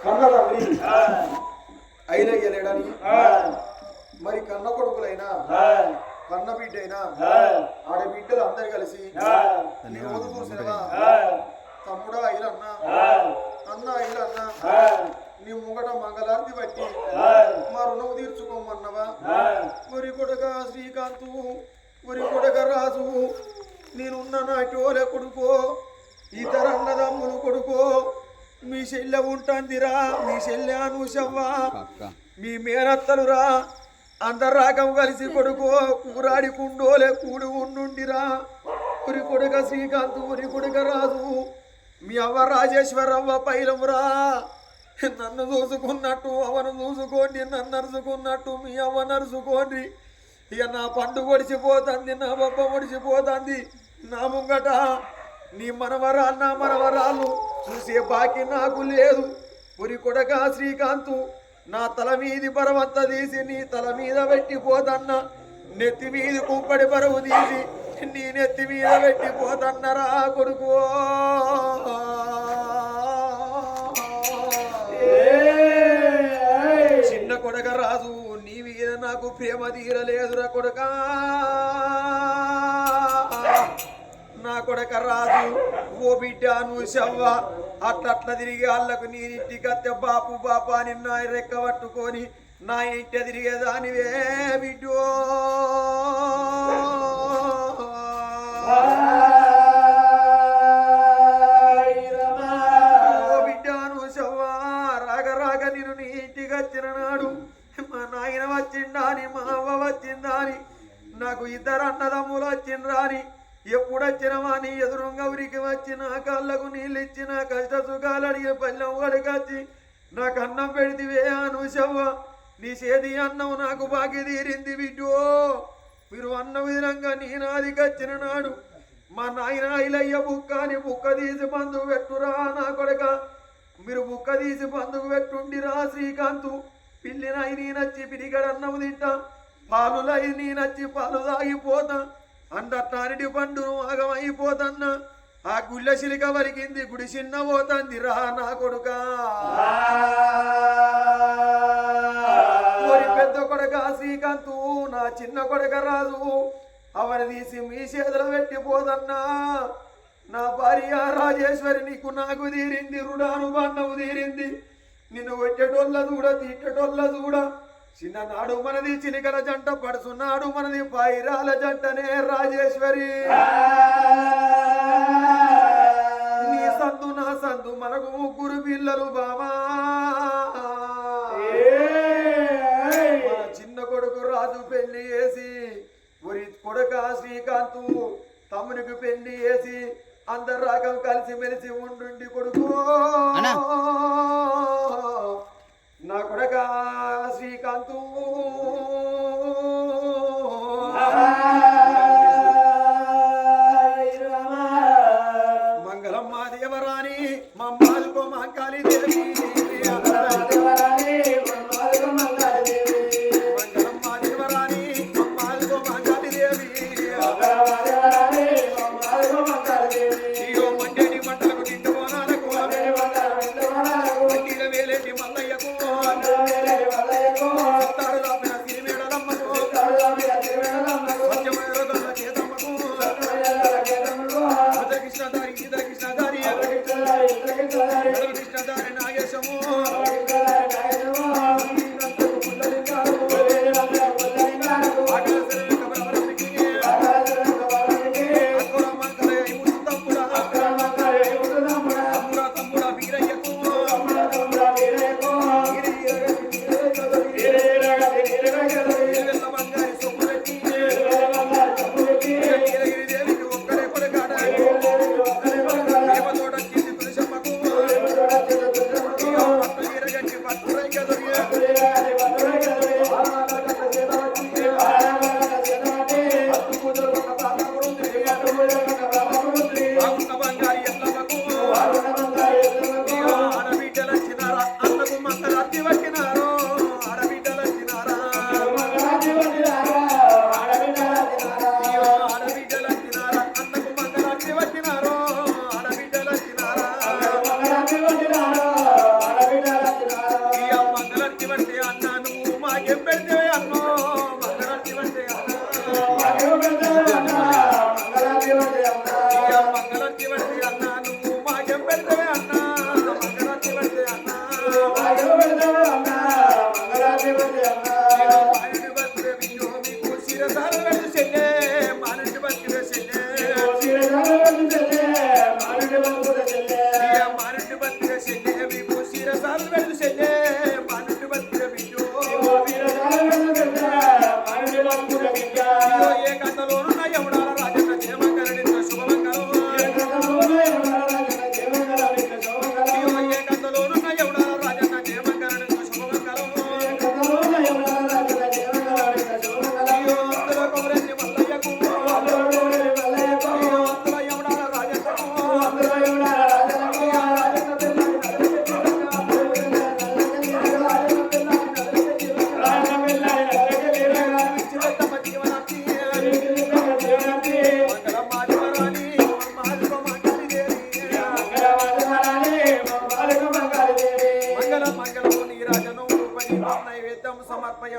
కన్నదండి అయినయ్యలేడని మరి కన్న కొడుకులైనా కన్న బిడ్డైనా ఆడబిడ్డలు అందరు కలిసి నీ రోజు చూసినవా తమ్ముడా అయిలన్నా అన్న అయిలన్నా నీ ముంగట మంగళారతి బట్టి మా రుణం తీర్చుకోమన్నవా ఒరి కొడుక శ్రీకాంతు ఒరి కొడుక రాజు నేనున్న నాటోలే కొడుకో ఇతర అన్నదమ్ములు కొడుకో మీ చెల్లె ఉంటాందిరా మీ చెల్లె అనుషవ్వా మీ మేనత్తలురా అందరు రాకం కలిసి కొడుకో కూరాడి కుండోలే కూడి ఉండుండిరా ఉరి కొడుక శ్రీకాంత్ ఉరి కొడుక రాజు మీ అవ్వ రాజేశ్వరవ్వ పైలమురా నన్ను చూసుకున్నట్టు అవను చూసుకోండి నన్ను నరుచుకున్నట్టు మీ అవ్వ నరుచుకోండి ఇక నా పండు ఒడిచిపోతుంది నా బొబ్బ ఒడిచిపోతుంది నా ముంగట నీ మనవరాలు నా మనవరాలు చూసే బాకి నాకు లేదు ఉరి కొడక శ్రీకాంతు నా తల మీది పరవంత తీసి నీ తల మీద పెట్టిపోతన్నా నెత్తి మీది కుంపడి పరువు తీసి నీ నెత్తి మీద పెట్టిపోతన్నరా కొడుకు చిన్న కొడక రాజు నీ మీద నాకు ప్రేమ తీరలేదురా కొడక నా కొడక రాజు ఓ బిడ్డ నువ్వు శవ్వ అట్లట్ల తిరిగి వాళ్ళకు నీరింటికి అత్తే బాపు బాపా అని నా రెక్క పట్టుకొని నా ఇంటి తిరిగేదానివే బిడ్డో ఓ బిడ్డ నువ్వు శవ్వ రాగ రాగ నేను నీ ఇంటికి వచ్చిన నాడు మా నాయన వచ్చిందా అని మా అవ్వ వచ్చిందా అని నాకు ఇద్దరు అన్నదమ్ములు వచ్చిండ్రా అని ఎప్పుడొచ్చినవా నీ ఎదురుగా ఉరికి వచ్చి నా కళ్ళకు నీళ్ళు ఇచ్చి నా కష్ట సుఖాలు అడిగే పల్లెం వడికొచ్చి నాకు అన్నం పెడితివే అనుషవ్వ నీ చేతి అన్నం నాకు బాకి తీరింది బిడ్డో మీరు అన్న విధంగా నీ నాదికి వచ్చిన నాడు మా నాయన ఇలయ్య బుక్క అని బుక్క తీసి పందుకు పెట్టురా నా కొడక మీరు బుక్క తీసి పందుకు పెట్టుండిరా శ్రీకాంతు పిల్లినై నీ నచ్చి పిరిగడన్నము తింటా పాలులై నీ నచ్చి పాలు తాగిపోతా అండటానిటి పండును ఆగమైపోతన్నా ఆ గుళ్ళ శిలిక వరికింది గుడి చిన్న పోతంది రా నా కొడుక పెద్ద కొడక శ్రీకాంతు నా చిన్న కొడక రాజు అవని తీసి మీ చేతులు పెట్టిపోదన్నా నా భార్య రాజేశ్వరి నీకు నాకు తీరింది రుడాను బండవు తీరింది నిన్ను కొట్టేటోళ్ళ చూడ తీట్టేటోళ్ళ చూడ చిన్ననాడు మనది చిలికల జంట పడుచున్నాడు మనది పైరాల జంటనే రాజేశ్వరి నీ సందు నా సందు మనకు ముగ్గురు పిల్లలు బామా మన చిన్న కొడుకు రాజు పెళ్లి చేసి ఒరి కొడుక శ్రీకాంతు తమ్మునికి పెళ్లి చేసి అందరు రాగం కలిసి మెలిసి ఉండుండి కొడుకు నా కొడక శ్రీకాంతు మంగళమ్మ దేవరాణి మమ్మాలుకో మంకాళి దేవి మంగళమ్మ దేవరాణి మమ్మాలుకో మంకాళి దేవి ఇయో మండేటి మంటలకు నిండు పోనాలకు మండీల వేలేటి మల్లయ్యకు కృష్ణదారి నాగేశ్వర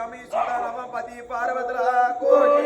స్వామి సుతారమ పతి పార్వతుల కోటి